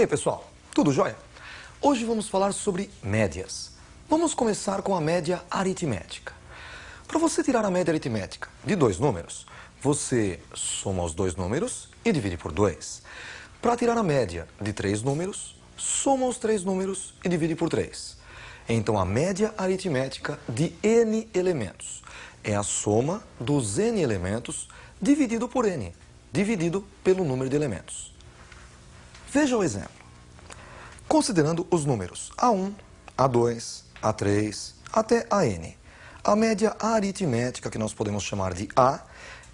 aí, pessoal? Tudo jóia? Hoje vamos falar sobre médias. Vamos começar com a média aritmética. Para você tirar a média aritmética de dois números, você soma os dois números e divide por 2. Para tirar a média de três números, soma os três números e divide por 3. Então, a média aritmética de n elementos é a soma dos n elementos dividido por n, dividido pelo número de elementos. Veja o exemplo. Considerando os números A1, A2, A3, até AN. A média aritmética, que nós podemos chamar de A,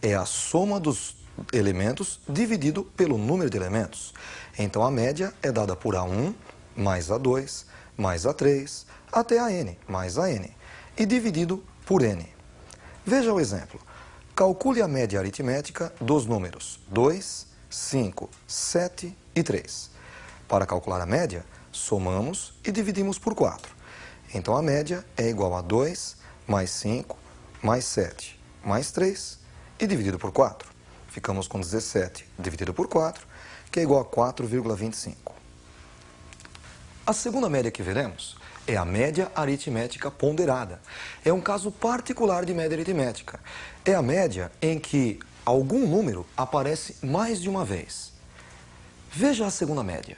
é a soma dos elementos dividido pelo número de elementos. Então, a média é dada por A1 mais A2 mais A3 até AN mais AN e dividido por N. Veja o exemplo. Calcule a média aritmética dos números 2, 5, 7 e 3. Para calcular a média, somamos e dividimos por 4. Então, a média é igual a 2 mais 5 mais 7 mais 3 e dividido por 4. Ficamos com 17 dividido por 4, que é igual a 4,25. A segunda média que veremos é a média aritmética ponderada. É um caso particular de média aritmética. É a média em que algum número aparece mais de uma vez. Veja a segunda média.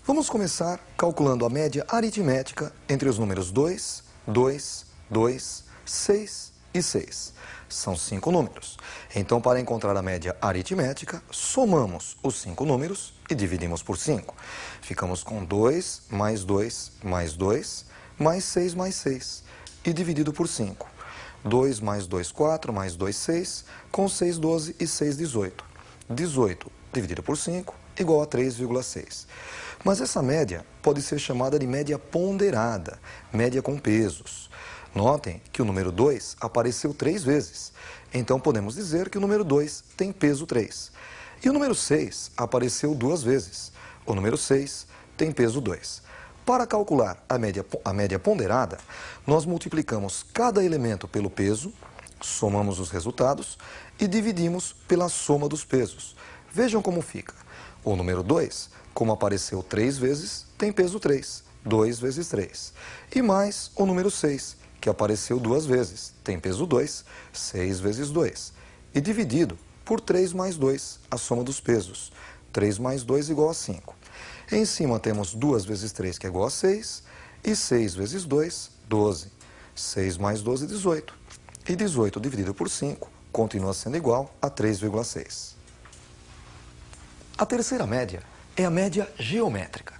Vamos começar calculando a média aritmética entre os números 2, 2, 2, 6 e 6. São 5 números. Então, para encontrar a média aritmética, somamos os 5 números e dividimos por 5. Ficamos com 2 mais 2 mais 2 mais 6 mais 6 e dividido por 5. 2 mais 2, 4, mais 2, 6, com 6, 12 e 6, 18. 18 dividido por 5 igual a 3,6. Mas essa média pode ser chamada de média ponderada, média com pesos. Notem que o número 2 apareceu 3 vezes. Então, podemos dizer que o número 2 tem peso 3. E o número 6 apareceu 2 vezes. O número 6 tem peso 2. Para calcular a média ponderada, nós multiplicamos cada elemento pelo peso, somamos os resultados e dividimos pela soma dos pesos. Vejam como fica. O número 2, como apareceu 3 vezes, tem peso 3. 2 vezes 3. E mais o número 6, que apareceu 2 vezes, tem peso 2, 6 vezes 2. E dividido por 3 mais 2, a soma dos pesos. 3 mais 2 igual a 5. Em cima temos 2 vezes 3, que é igual a 6, e 6 vezes 2, 12. 6 mais 12, 18. E 18 dividido por 5 continua sendo igual a 3,6. A terceira média é a média geométrica.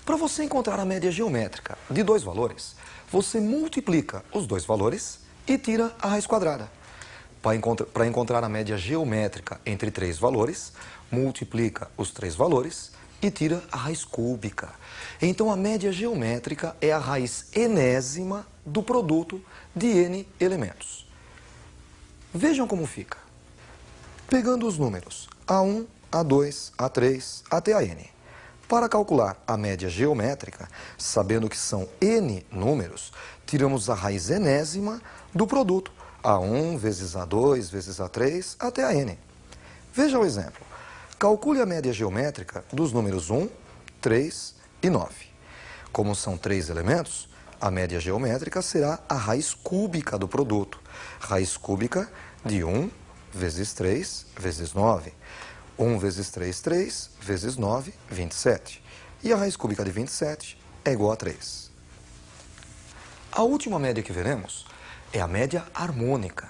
Para você encontrar a média geométrica de dois valores, você multiplica os dois valores e tira a raiz quadrada. Para encontrar a média geométrica entre três valores, multiplica os três valores e tira a raiz cúbica. Então, a média geométrica é a raiz enésima do produto de n elementos. Vejam como fica. Pegando os números A1, A2, A3 até a n. Para calcular a média geométrica, sabendo que são n números, tiramos a raiz enésima do produto A1 vezes A2 vezes A3 até a n. Veja o exemplo. Calcule a média geométrica dos números 1, 3 e 9. Como são 3 elementos, a média geométrica será a raiz cúbica do produto. Raiz cúbica de 1 vezes 3 vezes 9. 1 vezes 3, 3, vezes 9, 27. E a raiz cúbica de 27 é igual a 3. A última média que veremos é a média harmônica.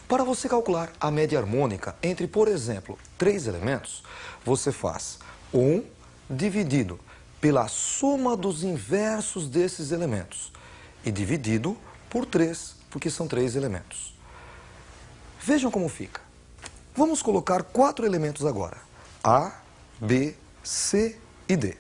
Para você calcular a média harmônica entre, por exemplo, 3 elementos, você faz 1 dividido pela soma dos inversos desses elementos e dividido por 3, porque são 3 elementos. Vejam como fica. Vamos colocar 4 elementos agora, A, B, C e D.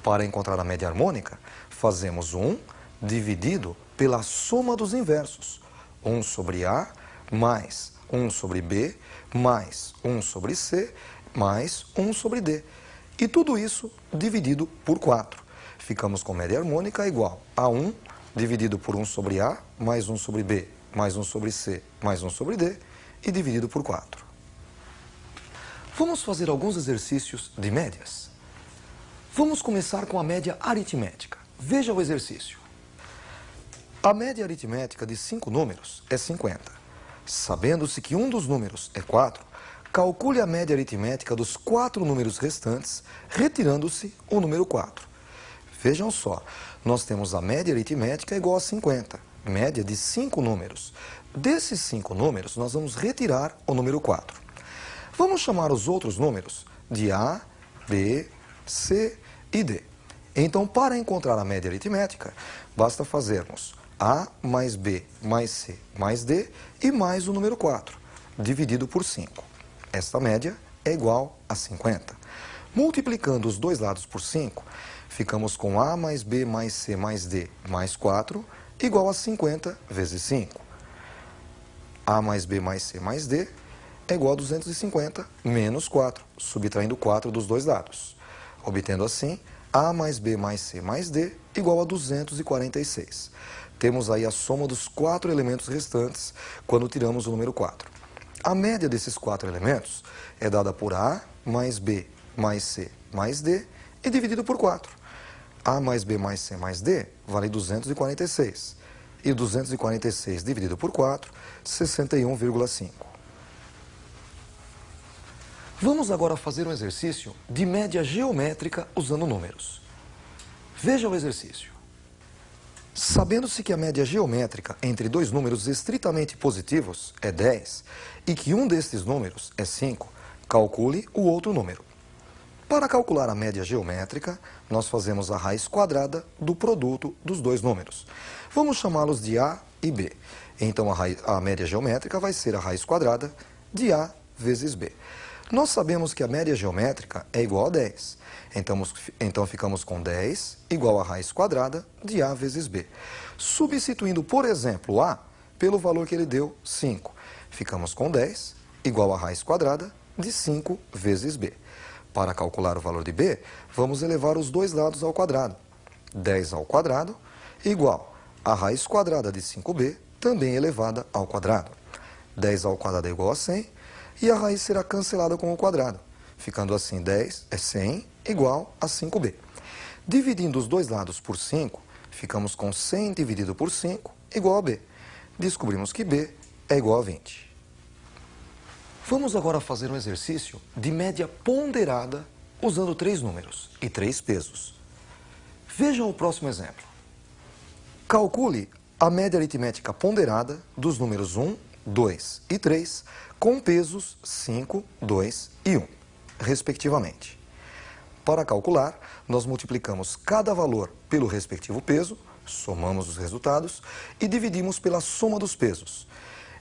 Para encontrar a média harmônica, fazemos 1 dividido pela soma dos inversos. 1 sobre A, mais 1 sobre B, mais 1 sobre C, mais 1 sobre D. E tudo isso dividido por 4. Ficamos com média harmônica igual a 1 dividido por 1 sobre A, mais 1 sobre B, mais 1 sobre C, mais 1 sobre D, e dividido por 4. Vamos fazer alguns exercícios de médias. Vamos começar com a média aritmética. Veja o exercício. A média aritmética de 5 números é 50. Sabendo-se que um dos números é 4, calcule a média aritmética dos 4 números restantes, retirando-se o número 4. Vejam só, nós temos a média aritmética igual a 50, média de 5 números. Desses 5 números, nós vamos retirar o número 4. Vamos chamar os outros números de A, B, C e D. Então, para encontrar a média aritmética, basta fazermos A mais B mais C mais D e mais o número 4, dividido por 5. Esta média é igual a 50. Multiplicando os dois lados por 5, ficamos com A mais B mais C mais D mais 4 igual a 50 vezes 5. A mais B mais C mais D é igual a 250 menos 4, subtraindo 4 dos dois lados. Obtendo assim, A mais B mais C mais D igual a 246. Temos aí a soma dos 4 elementos restantes quando tiramos o número 4. A média desses 4 elementos é dada por A mais B mais C mais D e dividido por 4. A mais B mais C mais D vale 246. E 246 dividido por 4, 61,5. Vamos agora fazer um exercício de média geométrica usando números. Veja o exercício. Sabendo-se que a média geométrica entre dois números estritamente positivos é 10 e que um destes números é 5, calcule o outro número. Para calcular a média geométrica, nós fazemos a raiz quadrada do produto dos dois números. Vamos chamá-los de A e B. Então, a média geométrica vai ser a raiz quadrada de A vezes B. Nós sabemos que a média geométrica é igual a 10. Então ficamos com 10 igual a raiz quadrada de A vezes B. Substituindo, por exemplo, A pelo valor que ele deu, 5. Ficamos com 10 igual a raiz quadrada de 5 vezes B. Para calcular o valor de B, vamos elevar os dois lados ao quadrado. 10 ao quadrado igual a raiz quadrada de 5B, também elevada ao quadrado. 10 ao quadrado é igual a 100. E a raiz será cancelada com o quadrado, ficando assim 10 é 100 igual a 5b. Dividindo os dois lados por 5, ficamos com 100 dividido por 5 igual a b. Descobrimos que b é igual a 20. Vamos agora fazer um exercício de média ponderada usando 3 números e 3 pesos. Vejam o próximo exemplo. Calcule a média aritmética ponderada dos números 1, 2 e 3 com pesos 5, 2 e 1, respectivamente. Para calcular, nós multiplicamos cada valor pelo respectivo peso, somamos os resultados e dividimos pela soma dos pesos.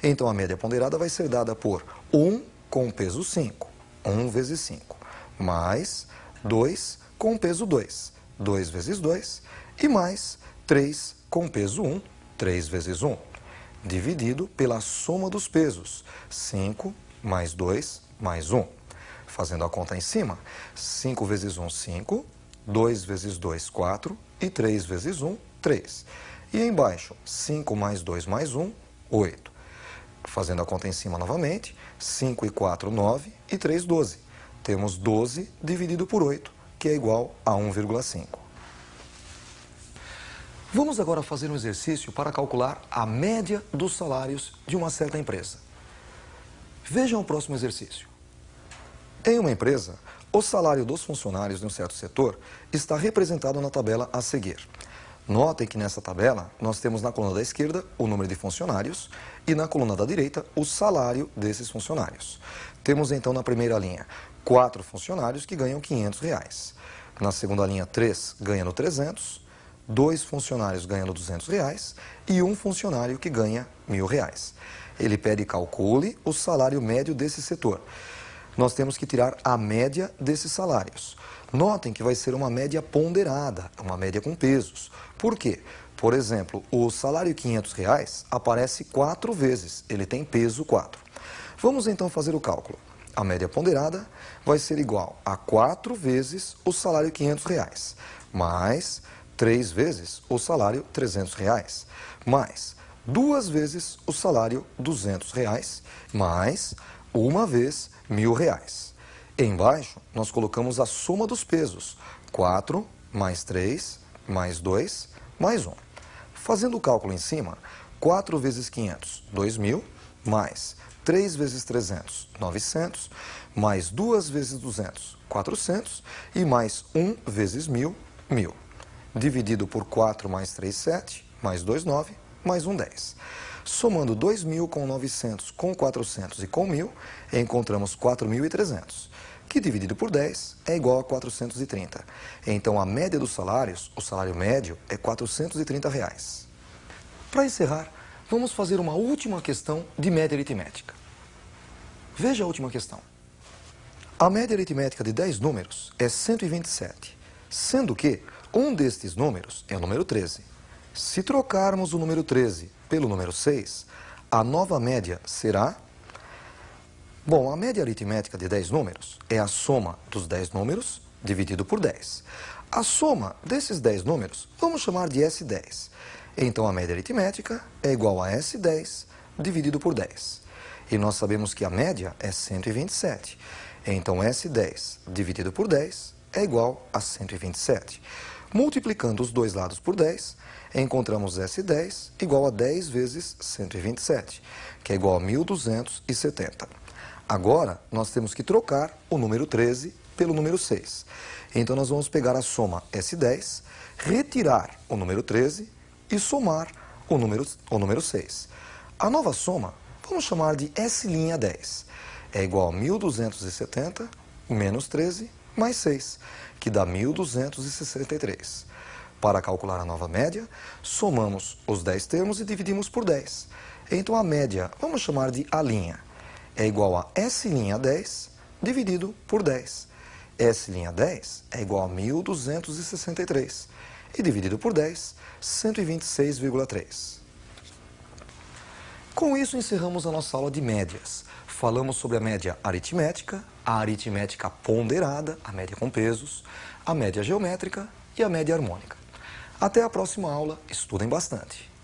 Então, a média ponderada vai ser dada por 1 com peso 5, 1 vezes 5, mais 2 com peso 2, 2 vezes 2, e mais 3 com peso 1, 3 vezes 1. Dividido pela soma dos pesos, 5 mais 2 mais 1. Fazendo a conta em cima, 5 vezes 1, 5, 2 vezes 2, 4 e 3 vezes 1, 3. E embaixo, 5 mais 2 mais 1, 8. Fazendo a conta em cima novamente, 5 e 4, 9 e 3, 12. Temos 12 dividido por 8, que é igual a 1,5. Vamos agora fazer um exercício para calcular a média dos salários de uma certa empresa. Vejam o próximo exercício. Em uma empresa, o salário dos funcionários de um certo setor está representado na tabela a seguir. Notem que nessa tabela nós temos na coluna da esquerda o número de funcionários e na coluna da direita o salário desses funcionários. Temos então na primeira linha 4 funcionários que ganham R$500. Na segunda linha 3 ganhando 300, 2 funcionários ganhando R$200 e 1 funcionário que ganha R$1.000. Ele pede calcule o salário médio desse setor. Nós temos que tirar a média desses salários. Notem que vai ser uma média ponderada, uma média com pesos. Por quê? Por exemplo, o salário R$500 aparece 4 vezes, ele tem peso 4. Vamos então fazer o cálculo. A média ponderada vai ser igual a 4 vezes o salário R$500, mais 3 vezes o salário R$300, mais 2 vezes o salário R$200, mais 1 vez R$1.000. Embaixo, nós colocamos a soma dos pesos, 4 mais 3 mais 2 mais 1. Fazendo o cálculo em cima, 4 vezes 500, 2.000, mais 3 vezes 300, 900, mais 2 vezes 200, 400, e mais 1 vezes 1.000, 1.000. Dividido por 4 mais 3, 7, mais 2, 9, mais 1, 10. Somando 2.000 com 900, com 400 e com 1.000, encontramos 4.300, que dividido por 10 é igual a 430. Então, a média dos salários, o salário médio, é R$ 430. Para encerrar, vamos fazer uma última questão de média aritmética. Veja a última questão. A média aritmética de 10 números é 127, sendo que um destes números é o número 13. Se trocarmos o número 13 pelo número 6, a nova média será... Bom, a média aritmética de 10 números é a soma dos 10 números dividido por 10. A soma desses 10 números vamos chamar de S10. Então, a média aritmética é igual a S10 dividido por 10. E nós sabemos que a média é 127. Então, S10 dividido por 10 é igual a 127. Multiplicando os dois lados por 10, encontramos S10 igual a 10 vezes 127, que é igual a 1.270. Agora, nós temos que trocar o número 13 pelo número 6. Então, nós vamos pegar a soma S10, retirar o número 13 e somar o número 6. A nova soma, vamos chamar de S'10. É igual a 1.270 menos 13 mais 6, que dá 1.263. Para calcular a nova média, somamos os 10 termos e dividimos por 10. Então, a média, vamos chamar de A', é igual a S'10 dividido por 10. S'10 é igual a 1.263. E dividido por 10, 126,3. Com isso, encerramos a nossa aula de médias. Falamos sobre a média aritmética, a aritmética ponderada, a média com pesos, a média geométrica e a média harmônica. Até a próxima aula. Estudem bastante!